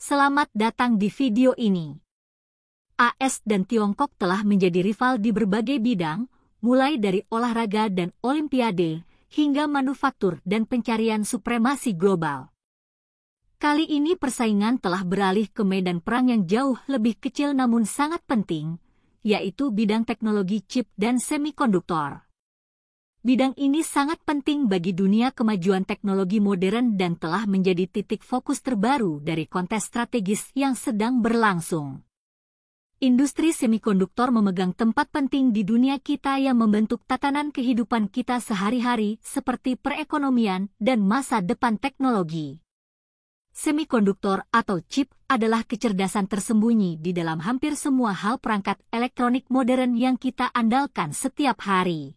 Selamat datang di video ini. AS dan Tiongkok telah menjadi rival di berbagai bidang, mulai dari olahraga dan olimpiade, hingga manufaktur dan pencarian supremasi global. Kali ini persaingan telah beralih ke medan perang yang jauh lebih kecil namun sangat penting, yaitu bidang teknologi chip dan semikonduktor. Bidang ini sangat penting bagi dunia kemajuan teknologi modern dan telah menjadi titik fokus terbaru dari kontes strategis yang sedang berlangsung. Industri semikonduktor memegang tempat penting di dunia kita yang membentuk tatanan kehidupan kita sehari-hari seperti perekonomian dan masa depan teknologi. Semikonduktor atau chip adalah kecerdasan tersembunyi di dalam hampir semua hal perangkat elektronik modern yang kita andalkan setiap hari.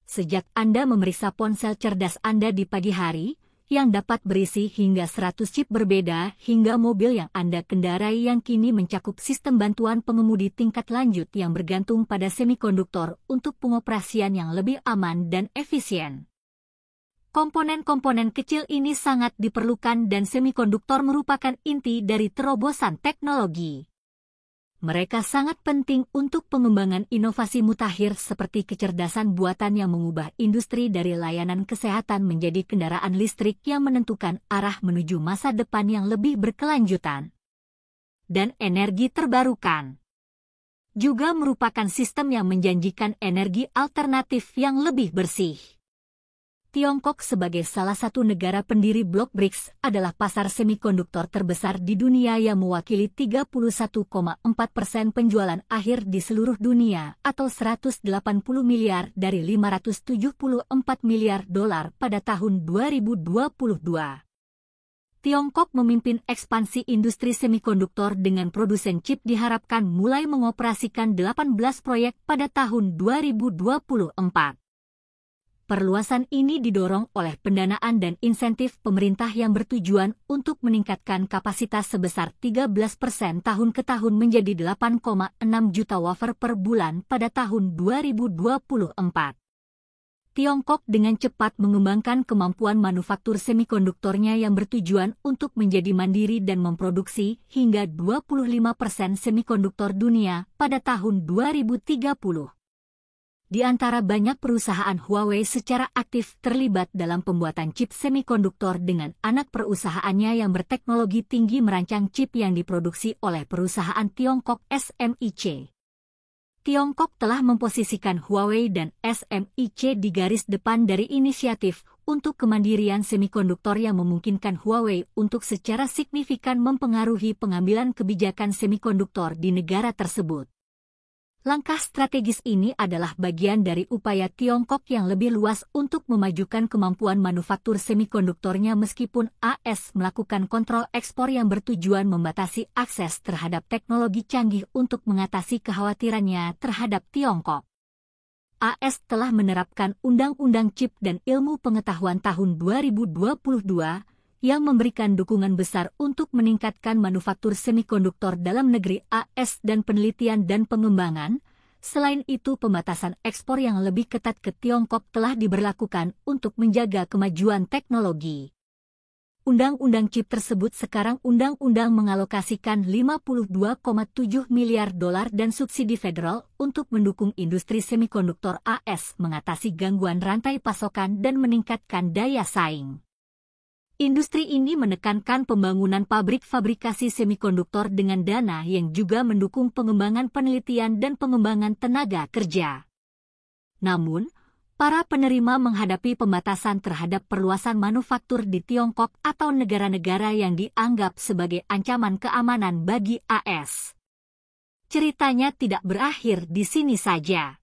Sejak Anda memeriksa ponsel cerdas Anda di pagi hari, yang dapat berisi hingga 100 chip berbeda, hingga mobil yang Anda kendarai yang kini mencakup sistem bantuan pengemudi tingkat lanjut yang bergantung pada semikonduktor untuk pengoperasian yang lebih aman dan efisien. Komponen-komponen kecil ini sangat diperlukan dan semikonduktor merupakan inti dari terobosan teknologi. Mereka sangat penting untuk pengembangan inovasi mutakhir seperti kecerdasan buatan yang mengubah industri dari layanan kesehatan menjadi kendaraan listrik yang menentukan arah menuju masa depan yang lebih berkelanjutan. Dan energi terbarukan juga merupakan sistem yang menjanjikan energi alternatif yang lebih bersih. Tiongkok sebagai salah satu negara pendiri blok BRICS adalah pasar semikonduktor terbesar di dunia yang mewakili 31,4% penjualan akhir di seluruh dunia atau 180 miliar dari 574 miliar dolar pada tahun 2022. Tiongkok memimpin ekspansi industri semikonduktor dengan produsen chip diharapkan mulai mengoperasikan 18 proyek pada tahun 2024. Perluasan ini didorong oleh pendanaan dan insentif pemerintah yang bertujuan untuk meningkatkan kapasitas sebesar 13% tahun ke tahun menjadi 8,6 juta wafer per bulan pada tahun 2024. Tiongkok dengan cepat mengembangkan kemampuan manufaktur semikonduktornya yang bertujuan untuk menjadi mandiri dan memproduksi hingga 25% semikonduktor dunia pada tahun 2030. Di antara banyak perusahaan, Huawei secara aktif terlibat dalam pembuatan chip semikonduktor dengan anak perusahaannya yang berteknologi tinggi merancang chip yang diproduksi oleh perusahaan Tiongkok SMIC. Tiongkok telah memposisikan Huawei dan SMIC di garis depan dari inisiatif untuk kemandirian semikonduktor yang memungkinkan Huawei untuk secara signifikan mempengaruhi pengambilan kebijakan semikonduktor di negara tersebut. Langkah strategis ini adalah bagian dari upaya Tiongkok yang lebih luas untuk memajukan kemampuan manufaktur semikonduktornya meskipun AS melakukan kontrol ekspor yang bertujuan membatasi akses terhadap teknologi canggih untuk mengatasi kekhawatirannya terhadap Tiongkok. AS telah menerapkan Undang-Undang Chip dan Ilmu Pengetahuan tahun 2022 yang memberikan dukungan besar untuk meningkatkan manufaktur semikonduktor dalam negeri AS dan penelitian dan pengembangan. Selain itu, pembatasan ekspor yang lebih ketat ke Tiongkok telah diberlakukan untuk menjaga kemajuan teknologi. Undang-undang chip tersebut sekarang undang-undang mengalokasikan 52,7 miliar dolar dan subsidi federal untuk mendukung industri semikonduktor AS mengatasi gangguan rantai pasokan dan meningkatkan daya saing. Industri ini menekankan pembangunan pabrik fabrikasi semikonduktor dengan dana yang juga mendukung pengembangan penelitian dan pengembangan tenaga kerja. Namun, para penerima menghadapi pembatasan terhadap perluasan manufaktur di Tiongkok atau negara-negara yang dianggap sebagai ancaman keamanan bagi AS. Ceritanya tidak berakhir di sini saja.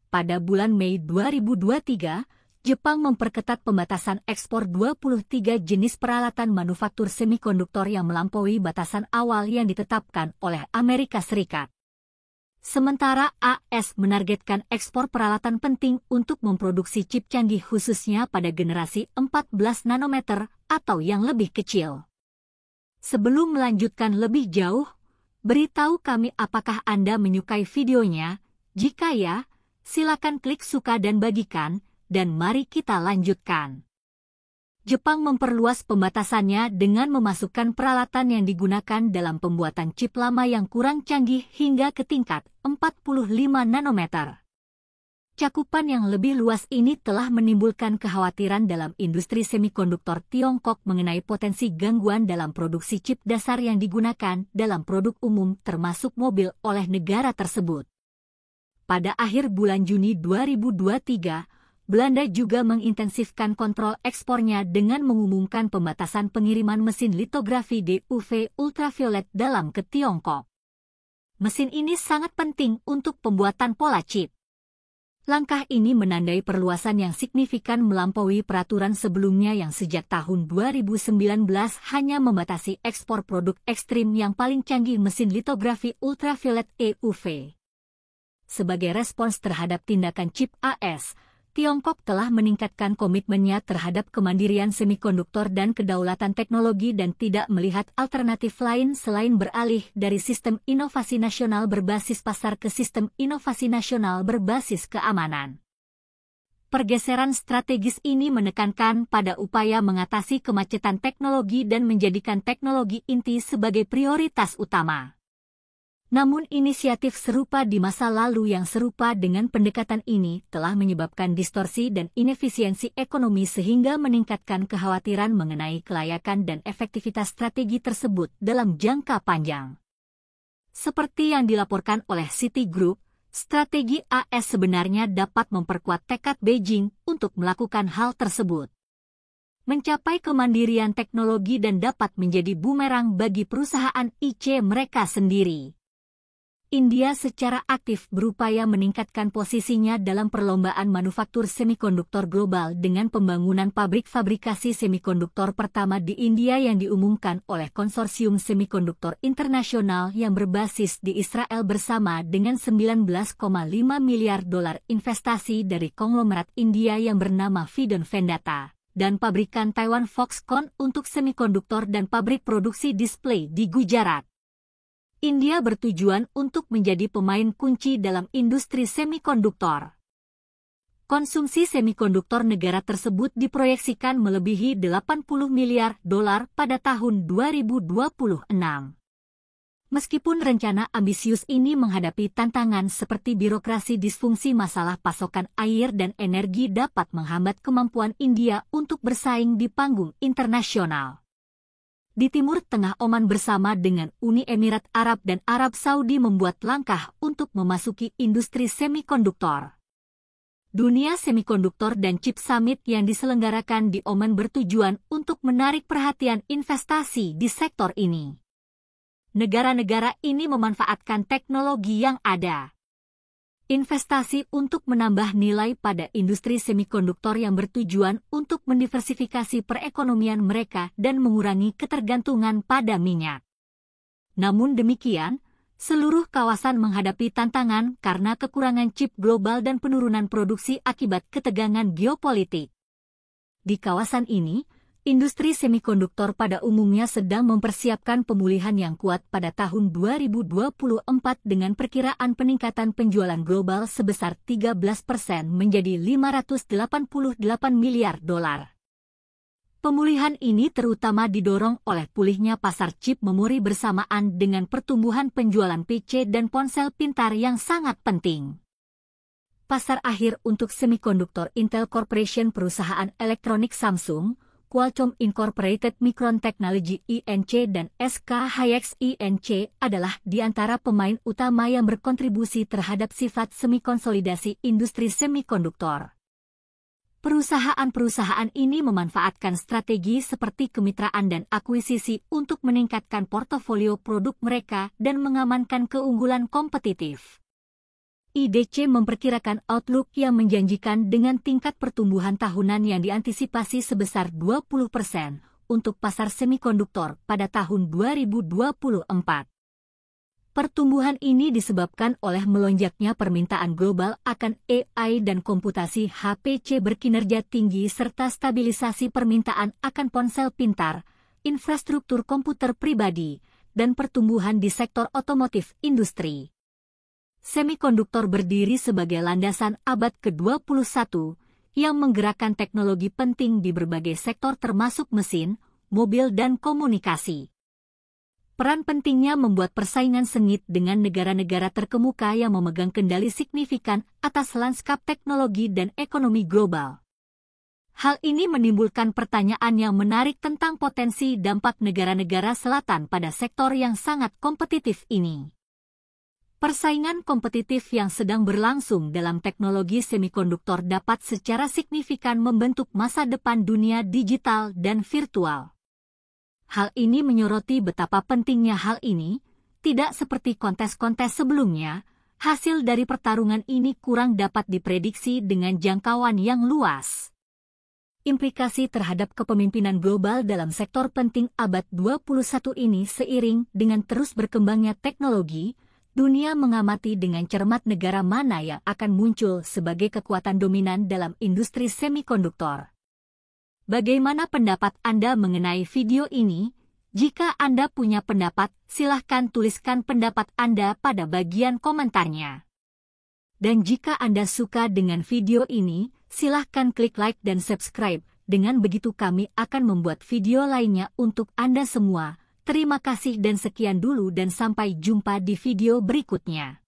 Pada bulan Mei 2023, Jepang memperketat pembatasan ekspor 23 jenis peralatan manufaktur semikonduktor yang melampaui batasan awal yang ditetapkan oleh Amerika Serikat. Sementara AS menargetkan ekspor peralatan penting untuk memproduksi chip canggih khususnya pada generasi 14 nanometer atau yang lebih kecil. Sebelum melanjutkan lebih jauh, beritahu kami apakah Anda menyukai videonya. Jika ya, silakan klik suka dan bagikan. Dan mari kita lanjutkan. Jepang memperluas pembatasannya dengan memasukkan peralatan yang digunakan dalam pembuatan chip lama yang kurang canggih hingga ke tingkat 45 nanometer. Cakupan yang lebih luas ini telah menimbulkan kekhawatiran dalam industri semikonduktor Tiongkok mengenai potensi gangguan dalam produksi chip dasar yang digunakan dalam produk umum termasuk mobil oleh negara tersebut. Pada akhir bulan Juni 2023, Belanda juga mengintensifkan kontrol ekspornya dengan mengumumkan pembatasan pengiriman mesin litografi DUV ultraviolet dalam ke Tiongkok. Mesin ini sangat penting untuk pembuatan pola chip. Langkah ini menandai perluasan yang signifikan melampaui peraturan sebelumnya yang sejak tahun 2019 hanya membatasi ekspor produk ekstrim yang paling canggih mesin litografi ultraviolet EUV. Sebagai respons terhadap tindakan chip AS, Tiongkok telah meningkatkan komitmennya terhadap kemandirian semikonduktor dan kedaulatan teknologi dan tidak melihat alternatif lain selain beralih dari sistem inovasi nasional berbasis pasar ke sistem inovasi nasional berbasis keamanan. Pergeseran strategis ini menekankan pada upaya mengatasi kemacetan teknologi dan menjadikan teknologi inti sebagai prioritas utama. Namun inisiatif serupa di masa lalu yang serupa dengan pendekatan ini telah menyebabkan distorsi dan inefisiensi ekonomi sehingga meningkatkan kekhawatiran mengenai kelayakan dan efektivitas strategi tersebut dalam jangka panjang. Seperti yang dilaporkan oleh Citigroup, strategi AS sebenarnya dapat memperkuat tekad Beijing untuk melakukan hal tersebut. Mencapai kemandirian teknologi dan dapat menjadi bumerang bagi perusahaan IC mereka sendiri. India secara aktif berupaya meningkatkan posisinya dalam perlombaan manufaktur semikonduktor global dengan pembangunan pabrik fabrikasi semikonduktor pertama di India yang diumumkan oleh Konsorsium Semikonduktor Internasional yang berbasis di Israel bersama dengan 19,5 miliar dolar investasi dari konglomerat India yang bernama Vidon Vendata dan pabrikan Taiwan Foxconn untuk semikonduktor dan pabrik produksi display di Gujarat. India bertujuan untuk menjadi pemain kunci dalam industri semikonduktor. Konsumsi semikonduktor negara tersebut diproyeksikan melebihi 80 miliar dolar pada tahun 2026. Meskipun rencana ambisius ini menghadapi tantangan seperti birokrasi disfungsi masalah pasokan air dan energi dapat menghambat kemampuan India untuk bersaing di panggung internasional. Di Timur Tengah, Oman bersama dengan Uni Emirat Arab dan Arab Saudi membuat langkah untuk memasuki industri semikonduktor. Dunia Semikonduktor dan Chip Summit yang diselenggarakan di Oman bertujuan untuk menarik perhatian investasi di sektor ini. Negara-negara ini memanfaatkan teknologi yang ada. Investasi untuk menambah nilai pada industri semikonduktor yang bertujuan untuk mendiversifikasi perekonomian mereka dan mengurangi ketergantungan pada minyak. Namun demikian, seluruh kawasan menghadapi tantangan karena kekurangan chip global dan penurunan produksi akibat ketegangan geopolitik. Di kawasan ini, industri semikonduktor pada umumnya sedang mempersiapkan pemulihan yang kuat pada tahun 2024 dengan perkiraan peningkatan penjualan global sebesar 13% menjadi 588 miliar dolar. Pemulihan ini terutama didorong oleh pulihnya pasar chip memori bersamaan dengan pertumbuhan penjualan PC dan ponsel pintar yang sangat penting. Pasar akhir untuk semikonduktor Intel Corporation, perusahaan elektronik Samsung, Qualcomm Incorporated, Micron Technology Inc. dan SK Hynix Inc. adalah di antara pemain utama yang berkontribusi terhadap sifat semi-konsolidasi industri semikonduktor. Perusahaan-perusahaan ini memanfaatkan strategi seperti kemitraan dan akuisisi untuk meningkatkan portofolio produk mereka dan mengamankan keunggulan kompetitif. IDC memperkirakan outlook yang menjanjikan dengan tingkat pertumbuhan tahunan yang diantisipasi sebesar 20% untuk pasar semikonduktor pada tahun 2024. Pertumbuhan ini disebabkan oleh melonjaknya permintaan global akan AI dan komputasi HPC berkinerja tinggi serta stabilisasi permintaan akan ponsel pintar, infrastruktur komputer pribadi, dan pertumbuhan di sektor otomotif industri. Semikonduktor berdiri sebagai landasan abad ke-21, yang menggerakkan teknologi penting di berbagai sektor termasuk mesin, mobil dan komunikasi. Peran pentingnya membuat persaingan sengit dengan negara-negara terkemuka yang memegang kendali signifikan atas lanskap teknologi dan ekonomi global. Hal ini menimbulkan pertanyaan yang menarik tentang potensi dampak negara-negara selatan pada sektor yang sangat kompetitif ini. Persaingan kompetitif yang sedang berlangsung dalam teknologi semikonduktor dapat secara signifikan membentuk masa depan dunia digital dan virtual. Hal ini menyoroti betapa pentingnya hal ini, tidak seperti kontes-kontes sebelumnya, hasil dari pertarungan ini kurang dapat diprediksi dengan jangkauan yang luas. Implikasi terhadap kepemimpinan global dalam sektor penting abad 21 ini seiring dengan terus berkembangnya teknologi, dunia mengamati dengan cermat negara mana yang akan muncul sebagai kekuatan dominan dalam industri semikonduktor. Bagaimana pendapat Anda mengenai video ini? Jika Anda punya pendapat, silahkan tuliskan pendapat Anda pada bagian komentarnya. Dan jika Anda suka dengan video ini, silahkan klik like dan subscribe. Dengan begitu kami akan membuat video lainnya untuk Anda semua. Terima kasih dan sekian dulu dan sampai jumpa di video berikutnya.